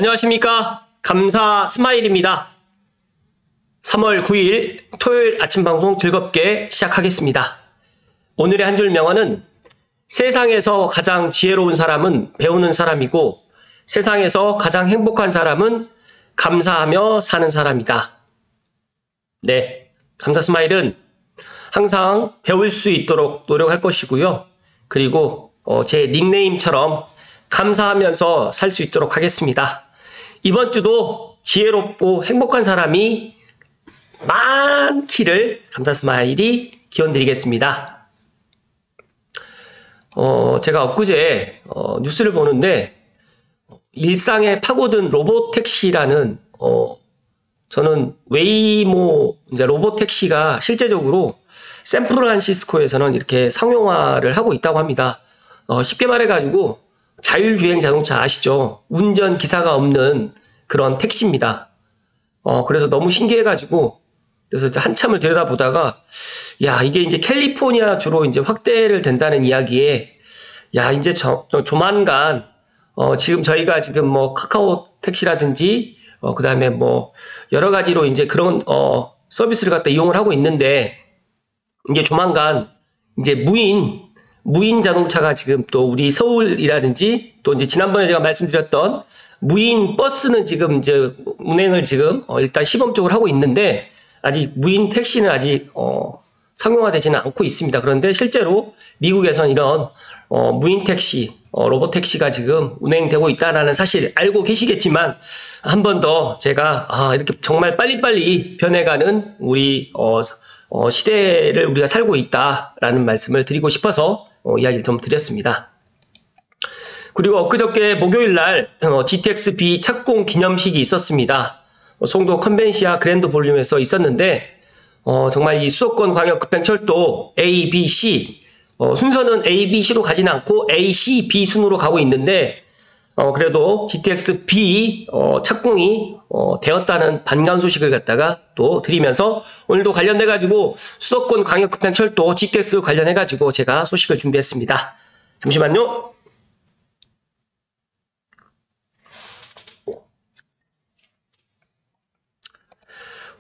안녕하십니까. 감사 스마일입니다. 3월 9일 토요일 아침 방송 즐겁게 시작하겠습니다. 오늘의 한 줄 명언은 세상에서 가장 지혜로운 사람은 배우는 사람이고 세상에서 가장 행복한 사람은 감사하며 사는 사람이다. 네, 감사 스마일은 항상 배울 수 있도록 노력할 것이고요. 그리고 제 닉네임처럼 감사하면서 살 수 있도록 하겠습니다. 이번 주도 지혜롭고 행복한 사람이 많기를 감사 스마일이 기원드리겠습니다. 제가 엊그제 뉴스를 보는데 일상에 파고든 로봇택시라는 저는 웨이모 이제 로봇택시가 실제적으로 샌프란시스코에서는 이렇게 상용화를 하고 있다고 합니다. 쉽게 말해가지고 자율주행 자동차 아시죠? 운전 기사가 없는 그런 택시입니다. 그래서 너무 신기해가지고 그래서 이제 한참을 들여다보다가 야 이게 이제 캘리포니아 주로 이제 확대를 된다는 이야기에 야 이제 조만간 지금 저희가 지금 뭐 카카오 택시라든지 그 다음에 뭐 여러 가지로 이제 그런 서비스를 갖다 이용을 하고 있는데 이제 조만간 이제 무인 자동차가 지금 또 우리 서울이라든지 또 이제 지난번에 제가 말씀드렸던 무인 버스는 지금 이제 운행을 지금 일단 시범적으로 하고 있는데 아직 무인 택시는 아직 상용화되지는 않고 있습니다. 그런데 실제로 미국에서는 이런 무인 택시, 로봇 택시가 지금 운행되고 있다는 사실 알고 계시겠지만 한 번 더 제가 이렇게 정말 빨리빨리 변해가는 우리 시대를 우리가 살고 있다라는 말씀을 드리고 싶어서 이야기를 좀 드렸습니다. 그리고 엊그저께 목요일날 GTX-B 착공 기념식이 있었습니다. 송도 컨벤시아 그랜드 볼륨에서 있었는데 정말 이 수도권 광역급행철도 A, B, C 순서는 A, B, C로 가지는 않고 A, C, B 순으로 가고 있는데 그래도 GTX-B 착공이 되었다는 반가운 소식을 갖다가 또 드리면서 오늘도 관련돼가지고 수도권 광역급행철도 GTX 관련해가지고 제가 소식을 준비했습니다. 잠시만요.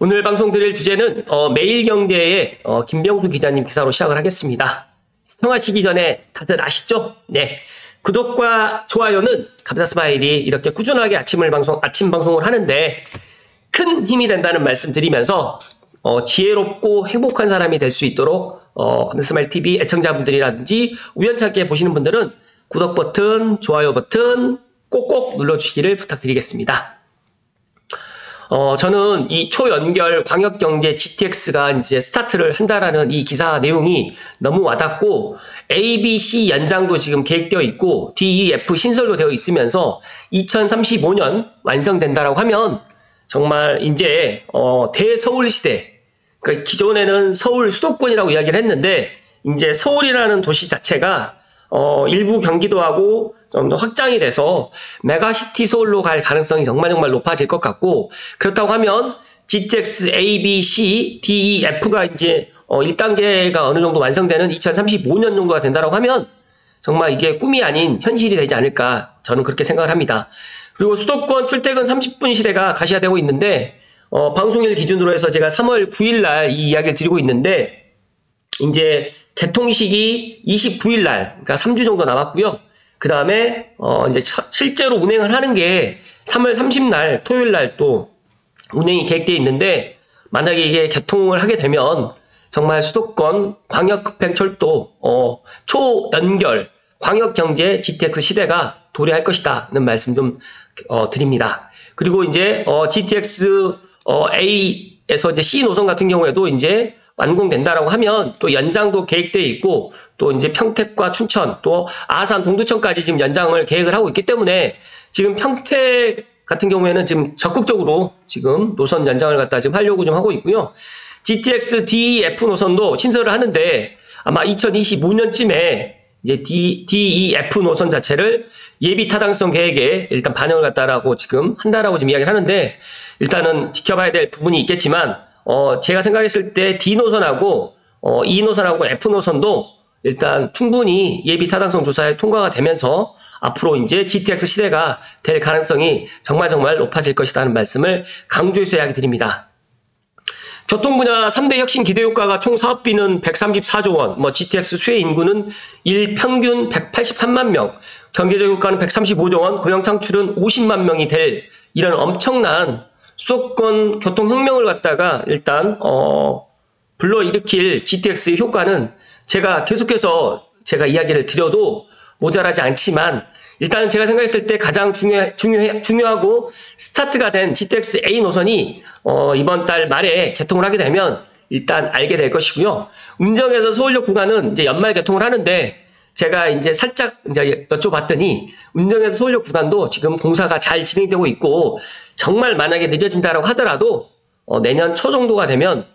오늘 방송 드릴 주제는 매일경제의 김병수 기자님 기사로 시작을 하겠습니다. 시청하시기 전에 다들 아시죠? 네. 구독과 좋아요는 감사 스마일이 이렇게 꾸준하게 아침 방송을 하는데 큰 힘이 된다는 말씀 드리면서 지혜롭고 행복한 사람이 될 수 있도록 감사 스마일 TV 애청자분들이라든지 우연찮게 보시는 분들은 구독 버튼, 좋아요 버튼 꼭꼭 눌러주시기를 부탁드리겠습니다. 저는 이 초연결 광역경제 GTX가 이제 스타트를 한다라는 이 기사 내용이 너무 와닿고 A, B, C 연장도 지금 계획되어 있고 D, E, F 신설도 되어 있으면서 2035년 완성된다라고 하면 정말 이제 대서울시대 그러니까 기존에는 서울 수도권이라고 이야기를 했는데 이제 서울이라는 도시 자체가 일부 경기도하고 좀 더 확장이 돼서 메가시티 서울로 갈 가능성이 정말 높아질 것 같고 그렇다고 하면 GTX A, B, C, D, E, F가 이제 1단계가 어느 정도 완성되는 2035년 정도가 된다고 하면 정말 이게 꿈이 아닌 현실이 되지 않을까 저는 그렇게 생각을 합니다. 그리고 수도권 출퇴근 30분 시대가 가시화되고 있는데 방송일 기준으로 해서 제가 3월 9일 날 이 이야기를 드리고 있는데 이제 개통식이 29일 날 그러니까 3주 정도 남았고요. 그 다음에 이제 실제로 운행을 하는 게 3월 30날 토요일 날 또 운행이 계획되어 있는데 만약에 이게 개통을 하게 되면 정말 수도권 광역급행철도 초연결 광역경제 GTX 시대가 도래할 것이다는 말씀 좀 드립니다. 그리고 이제 GTX A에서 이제 C 노선 같은 경우에도 이제 완공된다라고 하면 또 연장도 계획되어 있고 또 이제 평택과 춘천 또 아산 동두천까지 지금 연장을 계획을 하고 있기 때문에 지금 평택 같은 경우에는 지금 적극적으로 지금 노선 연장을 갖다 지금 하려고 좀 하고 있고요. GTX DEF 노선도 신설을 하는데 아마 2025년쯤에 이제 DEF 노선 자체를 예비 타당성 계획에 일단 반영을 갖다라고 지금 한다라고 지금 이야기를 하는데 일단은 지켜봐야 될 부분이 있겠지만 제가 생각했을 때 D 노선하고 E 노선하고 F 노선도 일단 충분히 예비 타당성 조사에 통과가 되면서 앞으로 이제 GTX 시대가 될 가능성이 정말 높아질 것이라는 말씀을 강조해서 이야기 드립니다. 교통 분야 3대 혁신 기대 효과가 총 사업비는 134조 원, GTX 수혜 인구는 일평균 183만 명, 경제적 효과는 135조 원, 고용 창출은 50만 명이 될 이런 엄청난 수도권 교통혁명을 갖다가 일단 불러일으킬 GTX의 효과는 제가 계속해서 제가 이야기를 드려도 모자라지 않지만 일단은 제가 생각했을 때 가장 중요하고 스타트가 된 GTX A 노선이 이번 달 말에 개통을 하게 되면 일단 알게 될 것이고요. 운정에서 서울역 구간은 이제 연말 개통을 하는데 제가 이제 살짝 이제 여쭤봤더니 운정에서 서울역 구간도 지금 공사가 잘 진행되고 있고 정말 만약에 늦어진다라고 하더라도 내년 초 정도가 되면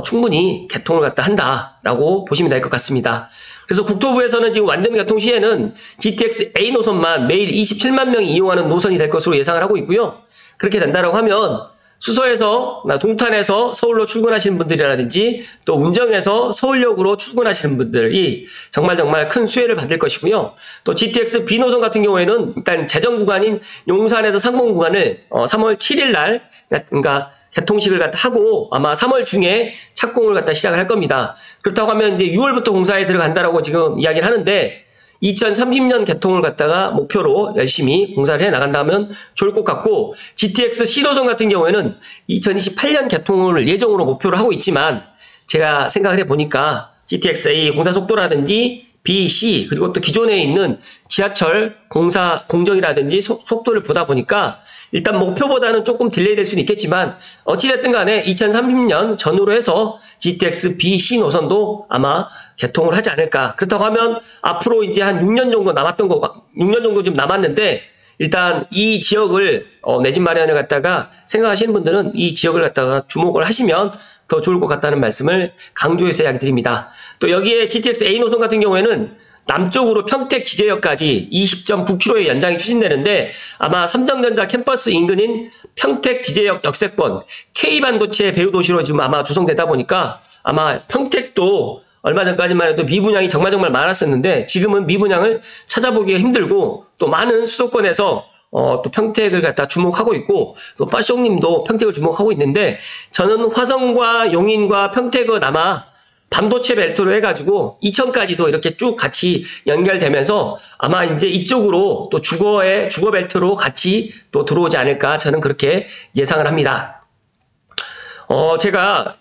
충분히 개통을 갖다 한다라고 보시면 될 것 같습니다. 그래서 국토부에서는 지금 완전 개통 시에는 GTX A 노선만 매일 27만 명이 이용하는 노선이 될 것으로 예상을 하고 있고요. 그렇게 된다라고 하면 수서에서 동탄에서 서울로 출근하시는 분들이라든지 또 운정에서 서울역으로 출근하시는 분들이 정말 큰 수혜를 받을 것이고요. 또 GTX B 노선 같은 경우에는 일단 재정 구간인 용산에서 상봉 구간을 3월 7일 날 그러니까 개통식을 갖다 하고 아마 3월 중에 착공을 갖다 시작을 할 겁니다. 그렇다고 하면 이제 6월부터 공사에 들어간다라고 지금 이야기를 하는데 2030년 개통을 갖다가 목표로 열심히 공사를 해 나간다면 좋을 것 같고 GTX C노선 같은 경우에는 2028년 개통을 예정으로 목표로 하고 있지만 제가 생각을 해보니까 GTX A 공사 속도라든지 B, C 그리고 또 기존에 있는 지하철 공사 공정이라든지 속도를 보다 보니까 일단 목표보다는 조금 딜레이 될 수는 있겠지만 어찌됐든 간에 2030년 전후로 해서 GTX B, C 노선도 아마 개통을 하지 않을까. 그렇다고 하면 앞으로 이제 한 6년 정도 남았던 거, 6년 정도 좀 남았는데 일단 이 지역을 내 집 마련을 갖다가 생각하시는 분들은 이 지역을 갖다가 주목을 하시면 더 좋을 것 같다는 말씀을 강조해서 이야기 드립니다. 또 여기에 GTX A 노선 같은 경우에는 남쪽으로 평택 지제역까지 20.9km의 연장이 추진되는데 아마 삼성전자 캠퍼스 인근인 평택 지제역 역세권 K반도체 배후도시로 지금 아마 조성되다 보니까 아마 평택도 얼마 전까지만 해도 미분양이 정말 많았었는데 지금은 미분양을 찾아보기가 힘들고 또 많은 수도권에서 또 평택을 갖다 주목하고 있고 또 파쇼님도 평택을 주목하고 있는데 저는 화성과 용인과 평택은 아마 반도체 벨트로 해가지고 이천까지도 이렇게 쭉 같이 연결되면서 아마 이제 이쪽으로 또 주거 벨트로 같이 또 들어오지 않을까 저는 그렇게 예상을 합니다. 제가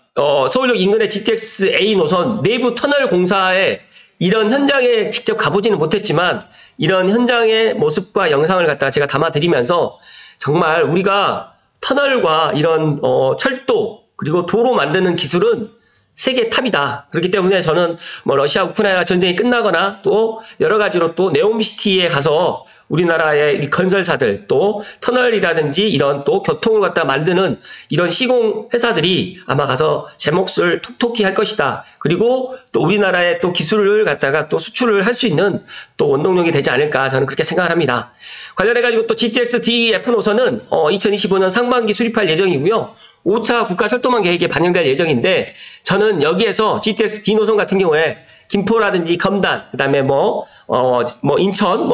서울역 인근의 GTX A 노선 내부 터널 공사에 이런 현장에 직접 가보지는 못했지만 이런 현장의 모습과 영상을 갖다가 제가 담아드리면서 정말 우리가 터널과 이런 철도 그리고 도로 만드는 기술은 세계 탑이다. 그렇기 때문에 저는 뭐 러시아 우크라이나 전쟁이 끝나거나 또 여러 가지로 또 네옴시티에 가서 우리나라의 건설사들 또 터널이라든지 이런 또 교통을 갖다 만드는 이런 시공 회사들이 아마 가서 제 몫을 톡톡히 할 것이다. 그리고 또 우리나라의 또 기술을 갖다가 또 수출을 할 수 있는 또 원동력이 되지 않을까 저는 그렇게 생각을 합니다. 관련해가지고 또 GTX DF 노선은 2025년 상반기 수립할 예정이고요. 5차 국가철도망 계획에 반영될 예정인데 저는 여기에서 GTX D 노선 같은 경우에 김포라든지 검단, 그 다음에 인천,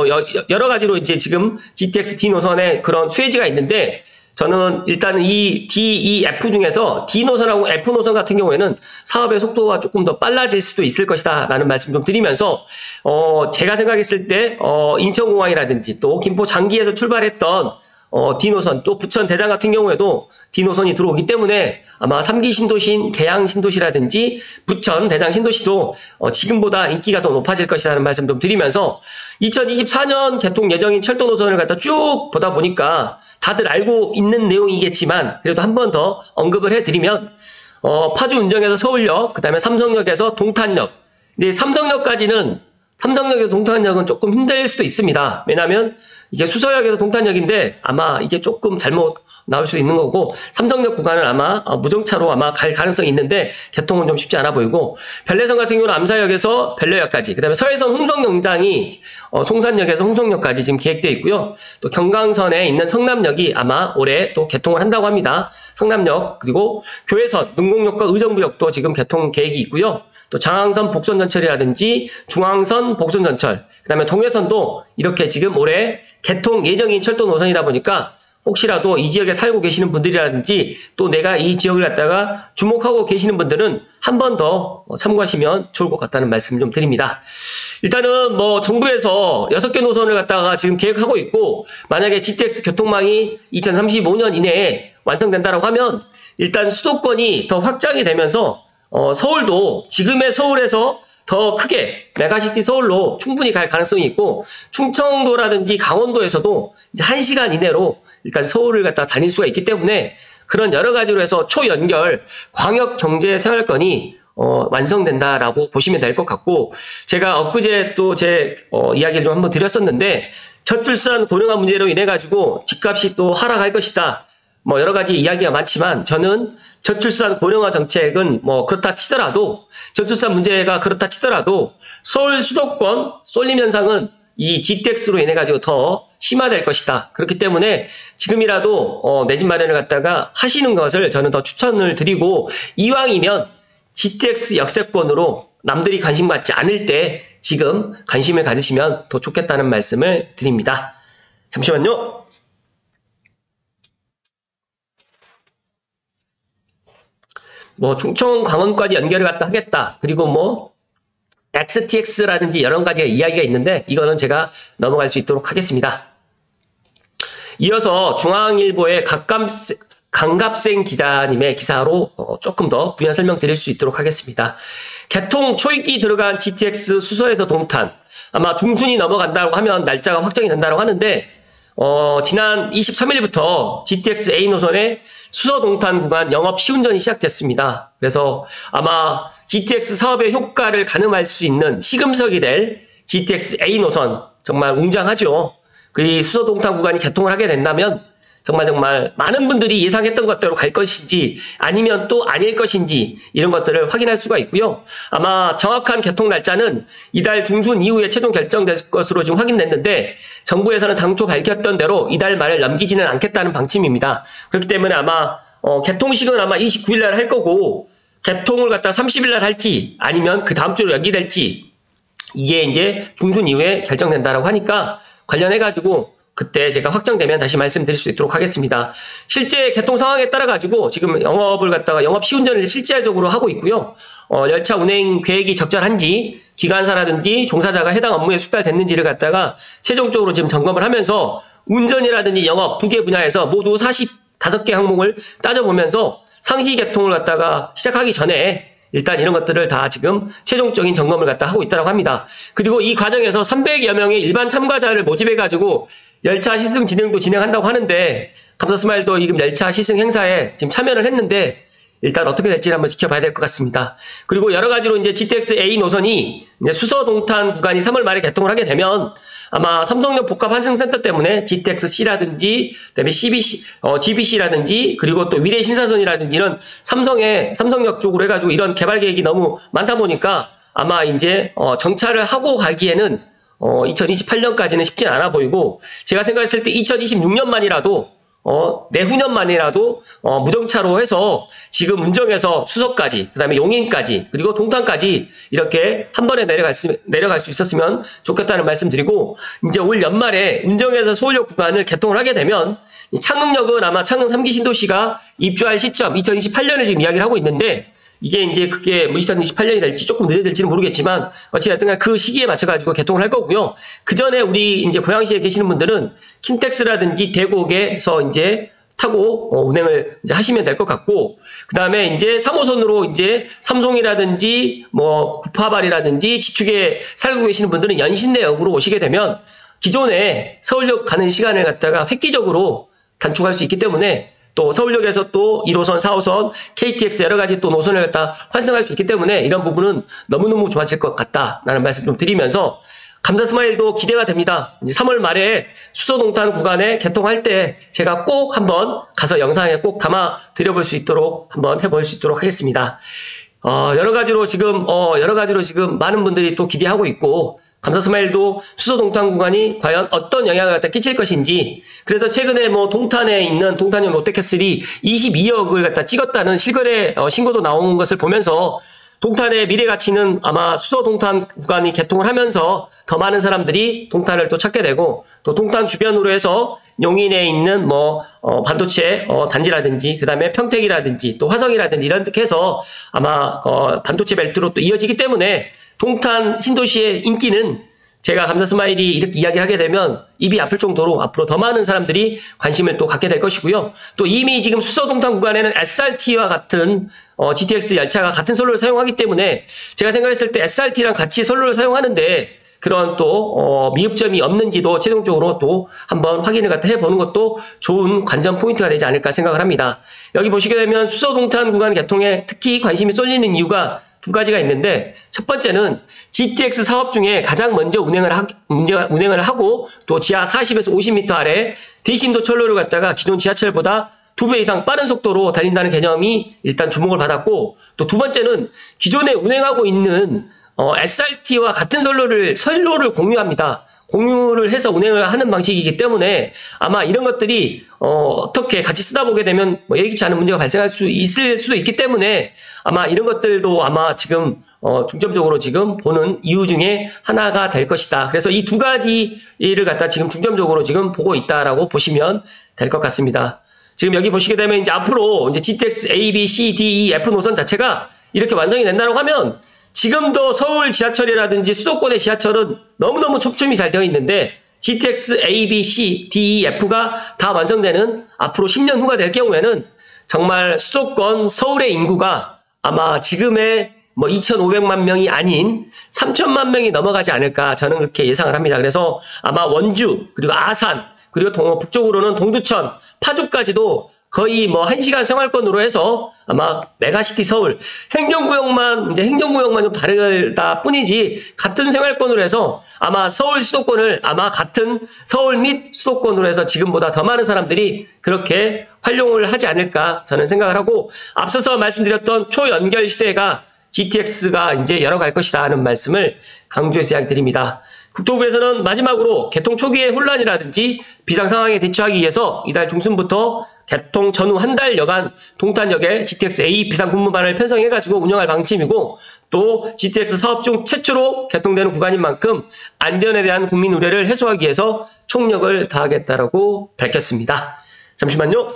여러 가지로 이제 지금 GTX D 노선에 그런 수혜지가 있는데, 저는 일단 이 D, E, F 중에서 D 노선하고 F 노선 같은 경우에는 사업의 속도가 조금 더 빨라질 수도 있을 것이다 라는 말씀 좀 드리면서, 제가 생각했을 때, 인천공항이라든지 또 김포 장기에서 출발했던 D노선, 또 부천 대장 같은 경우에도 D노선이 들어오기 때문에 아마 3기 신도시인 계양 신도시라든지 부천 대장 신도시도 지금보다 인기가 더 높아질 것이라는 말씀 좀 드리면서 2024년 개통 예정인 철도 노선을 갖다 쭉 보다 보니까 다들 알고 있는 내용이겠지만 그래도 한 번 더 언급을 해드리면 파주 운정에서 서울역, 그 다음에 삼성역에서 동탄역. 근데 삼성역에서 동탄역은 조금 힘들 수도 있습니다. 왜냐하면 이게 수서역에서 동탄역인데 아마 이게 조금 잘못 나올 수 있는 거고, 삼성역 구간은 아마 무정차로 아마 갈 가능성이 있는데 개통은 좀 쉽지 않아 보이고, 별내선 같은 경우는 암사역에서 별내역까지, 그 다음에 서해선 홍성영장이 송산역에서 홍성역까지 지금 계획되어 있고요. 또 경강선에 있는 성남역이 아마 올해 또 개통을 한다고 합니다. 성남역, 그리고 교회선, 능곡역과 의정부역도 지금 개통 계획이 있고요. 또 장항선 복선전철이라든지 중앙선 복선전철, 그 다음에 동해선도 이렇게 지금 올해 개통 예정인 철도 노선이다 보니까 혹시라도 이 지역에 살고 계시는 분들이라든지 또 내가 이 지역을 갖다가 주목하고 계시는 분들은 한 번 더 참고하시면 좋을 것 같다는 말씀 좀 드립니다. 일단은 뭐 정부에서 6개 노선을 갖다가 지금 계획하고 있고, 만약에 GTX 교통망이 2035년 이내에 완성된다고 하면 일단 수도권이 더 확장이 되면서 서울도 지금의 서울에서 더 크게 메가시티 서울로 충분히 갈 가능성이 있고, 충청도라든지 강원도에서도 이제 1시간 이내로 일단 서울을 갖다 다닐 수가 있기 때문에 그런 여러 가지로 해서 초연결 광역경제생활권이 완성된다라고 보시면 될 것 같고, 제가 엊그제 또 제 이야기를 좀 한번 드렸었는데, 저출산 고령화 문제로 인해 가지고 집값이 또 하락할 것이다, 뭐 여러 가지 이야기가 많지만, 저는 저출산 고령화 정책은 뭐 그렇다 치더라도, 저출산 문제가 그렇다 치더라도 서울 수도권 쏠림 현상은 이 GTX로 인해 가지고 더 심화될 것이다. 그렇기 때문에 지금이라도 내 집 마련을 갖다가 하시는 것을 저는 더 추천을 드리고, 이왕이면 GTX 역세권으로 남들이 관심 갖지 않을 때 지금 관심을 가지시면 더 좋겠다는 말씀을 드립니다. 잠시만요. 뭐 충청 광원까지 연결을 갖다 하겠다, 그리고 뭐 XTX라든지 여러 가지 이야기가 있는데 이거는 제가 넘어갈 수 있도록 하겠습니다. 이어서 중앙일보의 강갑생 기자님의 기사로 조금 더 부연 설명드릴 수 있도록 하겠습니다. 개통 초입기 들어간 GTX 수서에서 동탄, 아마 중순이 넘어간다고 하면 날짜가 확정이 된다고 하는데, 지난 23일부터 GTX A 노선의 수서 동탄 구간 영업 시운전이 시작됐습니다. 그래서 아마 GTX 사업의 효과를 가늠할 수 있는 시금석이 될 GTX A 노선, 정말 웅장하죠. 그 수서 동탄 구간이 개통을 하게 된다면 정말 많은 분들이 예상했던 것대로 갈 것인지 아니면 또 아닐 것인지 이런 것들을 확인할 수가 있고요. 아마 정확한 개통 날짜는 이달 중순 이후에 최종 결정될 것으로 지금 확인됐는데, 정부에서는 당초 밝혔던 대로 이달 말을 넘기지는 않겠다는 방침입니다. 그렇기 때문에 아마 개통식은 아마 29일 날 할 거고, 개통을 갖다 30일 날 할지 아니면 그 다음 주로 연기될지 이게 이제 중순 이후에 결정된다라고 하니까, 관련해가지고 그때 제가 확정되면 다시 말씀드릴 수 있도록 하겠습니다. 실제 개통 상황에 따라 가지고 지금 영업을 갖다가 영업 시운전을 실제적으로 하고 있고요. 열차 운행 계획이 적절한지, 기관사라든지 종사자가 해당 업무에 숙달됐는지를 갖다가 최종적으로 지금 점검을 하면서 운전이라든지 영업 두 개 분야에서 모두 45개 항목을 따져보면서 상시 개통을 갖다가 시작하기 전에 일단 이런 것들을 다 지금 최종적인 점검을 갖다 하고 있다고 합니다. 그리고 이 과정에서 300여 명의 일반 참가자를 모집해가지고 열차 시승 진행도 진행한다고 하는데, 감사스마일도 지금 열차 시승 행사에 지금 참여를 했는데 일단 어떻게 될지 한번 지켜봐야 될 것 같습니다. 그리고 여러 가지로 이제 GTX A 노선이 이제 수서 동탄 구간이 3월 말에 개통을 하게 되면 아마 삼성역 복합 환승센터 때문에 GTX C라든지 그다음에 GBC라든지 그리고 또 위례 신사선이라든지 이런 삼성역 쪽으로 해가지고 이런 개발 계획이 너무 많다 보니까 아마 이제 정차를 하고 가기에는 2028년까지는 쉽진 않아 보이고, 제가 생각했을 때 2026년만이라도 내후년만이라도 무정차로 해서 지금 운정에서 수서까지, 그 다음에 용인까지, 그리고 동탄까지 이렇게 한 번에 내려갈 수 있었으면 좋겠다는 말씀드리고, 이제 올 연말에 운정에서 서울역 구간을 개통을 하게 되면 창릉역은 아마 창릉 3기 신도시가 입주할 시점 2028년을 지금 이야기를 하고 있는데, 이게 이제 그게 뭐 2028년이 될지 조금 늦어질지는 모르겠지만 어찌됐든 그 시기에 맞춰가지고 개통을 할 거고요. 그 전에 우리 이제 고양시에 계시는 분들은 킨텍스라든지 대곡에서 이제 타고 운행을 이제 하시면 될 것 같고, 그 다음에 이제 3호선으로 이제 삼송이라든지 뭐 구파발이라든지 지축에 살고 계시는 분들은 연신내역으로 오시게 되면 기존에 서울역 가는 시간을 갖다가 획기적으로 단축할 수 있기 때문에, 또 서울역에서 또 1호선, 4호선, KTX 여러 가지 또 노선을 갖다 환승할 수 있기 때문에 이런 부분은 너무너무 좋아질 것 같다라는 말씀 좀 드리면서, 감사 스마일도 기대가 됩니다. 이제 3월 말에 수소동탄 구간에 개통할 때 제가 꼭 한번 가서 영상에 꼭 담아 드려볼 수 있도록 한번 해볼 수 있도록 하겠습니다. 여러 가지로 지금 많은 분들이 또 기대하고 있고, 감사 스마일도 수소동탄 구간이 과연 어떤 영향을 갖다 끼칠 것인지, 그래서 최근에 뭐 동탄에 있는 동탄형 롯데캐슬이 22억을 갖다 찍었다는 실거래 신고도 나온 것을 보면서 동탄의 미래 가치는 아마 수소동탄 구간이 개통을 하면서 더 많은 사람들이 동탄을 또 찾게 되고, 또 동탄 주변으로 해서 용인에 있는 반도체 단지라든지, 그 다음에 평택이라든지 또 화성이라든지 이렇게 해서 아마 반도체 벨트로 또 이어지기 때문에 동탄 신도시의 인기는, 제가 감사 스마일이 이렇게 이야기를 하게 되면 입이 아플 정도로 앞으로 더 많은 사람들이 관심을 또 갖게 될 것이고요. 또 이미 지금 수소동탄 구간에는 SRT와 같은 GTX 열차가 같은 선로를 사용하기 때문에, 제가 생각했을 때 SRT랑 같이 선로를 사용하는데 그런 또 미흡점이 없는지도 최종적으로 또 한번 확인을 갖다 해보는 것도 좋은 관전 포인트가 되지 않을까 생각을 합니다. 여기 보시게 되면 수소동탄 구간 개통에 특히 관심이 쏠리는 이유가 두 가지가 있는데, 첫 번째는 GTX 사업 중에 가장 먼저 운행을 하고 또 지하 40에서 50m 아래 대심도 철로를 갖다가 기존 지하철보다 2배 이상 빠른 속도로 달린다는 개념이 일단 주목을 받았고, 또 두 번째는 기존에 운행하고 있는 SRT와 같은 선로를 공유합니다. 공유를 해서 운행을 하는 방식이기 때문에 아마 이런 것들이 어떻게 같이 쓰다 보게 되면 예기치 않은 문제가 발생할 수 있을 수도 있기 때문에, 아마 이런 것들도 아마 지금 중점적으로 지금 보는 이유 중에 하나가 될 것이다. 그래서 이 두 가지를 갖다 지금 중점적으로 지금 보고 있다라고 보시면 될 것 같습니다. 지금 여기 보시게 되면 이제 앞으로 이제 GTX A, B, C, D, E, F 노선 자체가 이렇게 완성이 된다고 하면, 지금도 서울 지하철이라든지 수도권의 지하철은 너무너무 촘촘히 잘 되어 있는데, GTX A, B, C, D, E, F가 다 완성되는 앞으로 10년 후가 될 경우에는 정말 수도권 서울의 인구가 아마 지금의 2,500만 명이 아닌 3,000만 명이 넘어가지 않을까, 저는 그렇게 예상을 합니다. 그래서 아마 원주, 그리고 아산, 그리고 북쪽으로는 동두천, 파주까지도 거의 1시간 생활권으로 해서 아마 메가시티 서울, 행정구역만 좀 다르다 뿐이지 같은 생활권으로 해서 아마 서울 수도권을 아마 같은 서울 및 수도권으로 해서 지금보다 더 많은 사람들이 그렇게 활용을 하지 않을까 저는 생각을 하고, 앞서서 말씀드렸던 초연결 시대가 GTX가 이제 열어갈 것이다 하는 말씀을 강조해서 이야기드립니다. 국토부에서는 마지막으로 개통 초기의 혼란이라든지 비상 상황에 대처하기 위해서 이달 중순부터 개통 전후 한 달여간 동탄역에 GTX A 비상 근무반을 편성해가지고 운영할 방침이고, 또 GTX 사업 중 최초로 개통되는 구간인 만큼 안전에 대한 국민 우려를 해소하기 위해서 총력을 다하겠다라고 밝혔습니다. 잠시만요.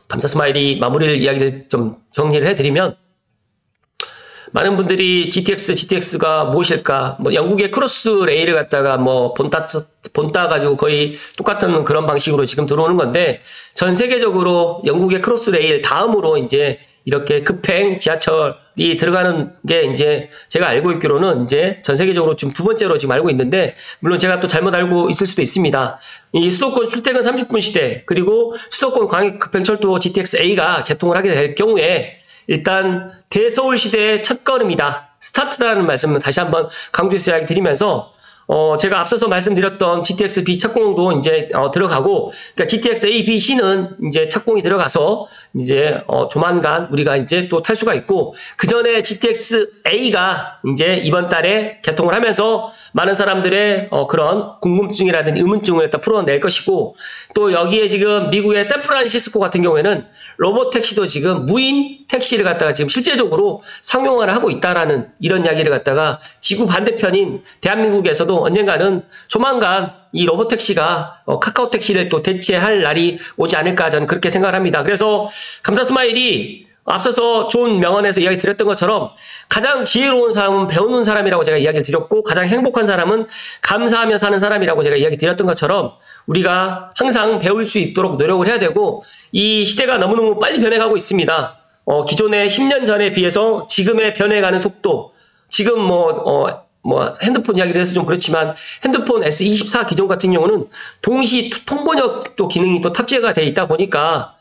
감사 스마일이 마무리를 이야기를 좀 정리를 해드리면, 많은 분들이 GTX가 무엇일까? 영국의 크로스 레일을 갖다가 본따 가지고 거의 똑같은 그런 방식으로 지금 들어오는 건데, 전 세계적으로 영국의 크로스 레일 다음으로 이제 이렇게 급행 지하철이 들어가는 게 이제 제가 알고 있기로는 이제 전 세계적으로 지금 두 번째로 지금 알고 있는데, 물론 제가 또 잘못 알고 있을 수도 있습니다. 이 수도권 출퇴근 30분 시대, 그리고 수도권 광역급행철도 GTX A가 개통을 하게 될 경우에 일단 대서울 시대의 첫걸음이다, 스타트다라는 말씀을 다시 한번 강조해서 이야기 드리면서, 제가 앞서서 말씀드렸던 GTX B 착공도 이제 들어가고, 그러니까 GTX A, B, C는 이제 착공이 들어가서 이제 조만간 우리가 이제 또 탈 수가 있고, 그 전에 GTX A가 이제 이번 달에 개통을 하면서 많은 사람들의 그런 궁금증이라든지 의문증을 일단 풀어낼 것이고, 또 여기에 지금 미국의 샌프란시스코 같은 경우에는 로봇 택시도 지금 무인 택시를 갖다가 지금 실제적으로 상용화를 하고 있다라는 이런 이야기를 갖다가 지구 반대편인 대한민국에서도 언젠가는 조만간 이 로봇 택시가 카카오 택시를 또 대체할 날이 오지 않을까, 저는 그렇게 생각을 합니다. 그래서 감사 스마일이 앞서서 좋은 명언에서 이야기 드렸던 것처럼 가장 지혜로운 사람은 배우는 사람이라고 제가 이야기를 드렸고, 가장 행복한 사람은 감사하며 사는 사람이라고 제가 이야기 드렸던 것처럼, 우리가 항상 배울 수 있도록 노력을 해야 되고, 이 시대가 너무너무 빨리 변해가고 있습니다. 기존의 10년 전에 비해서 지금의 변해가는 속도, 지금 핸드폰 이야기를 해서 좀 그렇지만 핸드폰 S24 기종 같은 경우는 동시 통번역 또 기능이 또 탑재가 되어 있다 보니까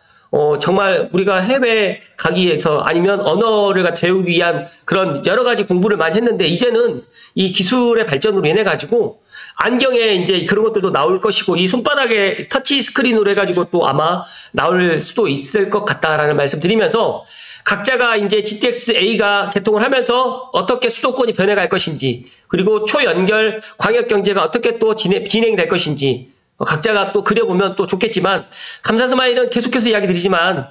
정말 우리가 해외 가기 위해서 아니면 언어를 배우기 위한 그런 여러 가지 공부를 많이 했는데 이제는 이 기술의 발전으로 인해 가지고 안경에 이제 그런 것들도 나올 것이고 이 손바닥에 터치 스크린으로 해가지고 또 아마 나올 수도 있을 것 같다라는 말씀 드리면서 각자가 이제 GTX-A가 개통을 하면서 어떻게 수도권이 변해갈 것인지 그리고 초연결 광역경제가 어떻게 또 진행될 것인지 각자가 또 그려보면 또 좋겠지만 감사스마일은 계속해서 이야기 드리지만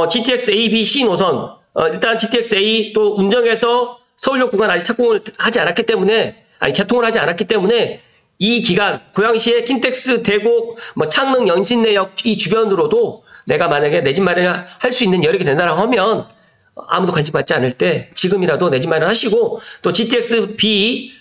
GTX-A, B, C 노선 일단 GTX-A 또 운정에서 서울역 구간 아직 착공을 하지 않았기 때문에 개통을 하지 않았기 때문에 이 기간 고양시의 킨텍스, 대곡, 창릉, 연신내역 이 주변으로도 내가 만약에 내 집 마련을 할 수 있는 여력이 된다라고 하면 아무도 관심 받지 않을 때 지금이라도 내 집 마련 하시고 또 GTX-B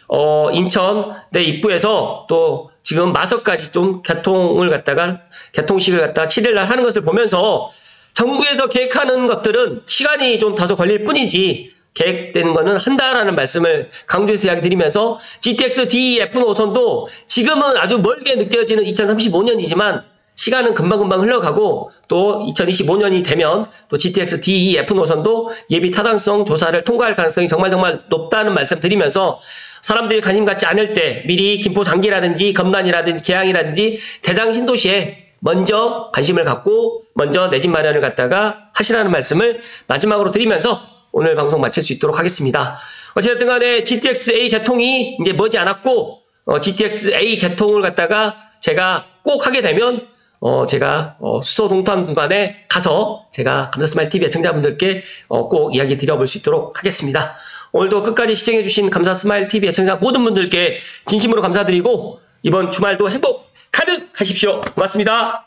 인천 내 입구에서 또 지금 마석까지 좀 개통식을 갖다가 7일날 하는 것을 보면서 정부에서 계획하는 것들은 시간이 좀 다소 걸릴 뿐이지 계획되는 거는 한다라는 말씀을 강조해서 이야기 드리면서 GTX-D, F 노선도 지금은 아주 멀게 느껴지는 2035년이지만 시간은 금방금방 흘러가고 또 2025년이 되면 또 GTX-D, F 노선도 예비 타당성 조사를 통과할 가능성이 정말 높다는 말씀 드리면서 사람들이 관심 갖지 않을 때 미리 김포 장기라든지 검단이라든지 계양이라든지 대장 신도시에 먼저 관심을 갖고 먼저 내 집 마련을 갖다가 하시라는 말씀을 마지막으로 드리면서 오늘 방송 마칠 수 있도록 하겠습니다. 어쨌든 간에 GTX-A 개통이 이제 머지않았고 GTX-A 개통을 갖다가 제가 꼭 하게 되면 제가 수서 동탄 구간에 가서 제가 감사스마일TV 애청자분들께 꼭 이야기 드려볼 수 있도록 하겠습니다. 오늘도 끝까지 시청해주신 감사스마일TV 애청자 모든 분들께 진심으로 감사드리고 이번 주말도 행복 가득하십시오. 고맙습니다.